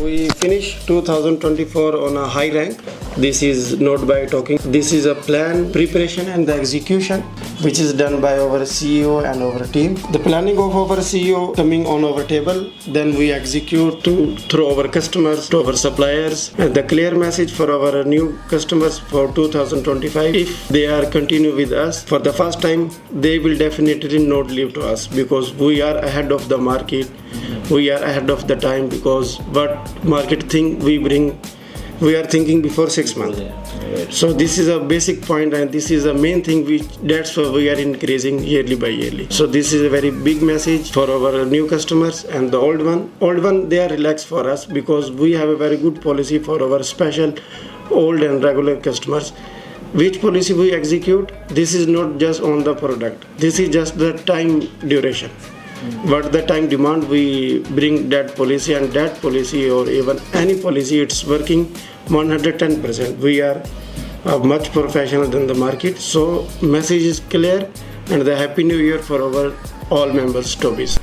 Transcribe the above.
We finished 2024 on a high rank. This is not by talking. This is a plan, preparation and the execution which is done by our CEO and our team. The planning of our CEO coming on our table, then we execute through our customers, to our suppliers, and the clear message for our new customers for 2025. If they are continue with us for the first time, they will definitely not leave to us because we are ahead of the market. We are ahead of the time because what market thing we bring, we are thinking before 6 months. So this is a basic point and this is a main thing that's why we are increasing yearly by yearly. So this is a very big message for our new customers and the old one they are relaxed for us because we have a very good policy for our special old and regular customers. Which policy we execute, this is not just on the product, this is just the time duration. What the time demand, we bring that policy, and that policy or even any policy, it's working 110%. We are much professional than the market. So message is clear, and the happy new year for our all members Tobys.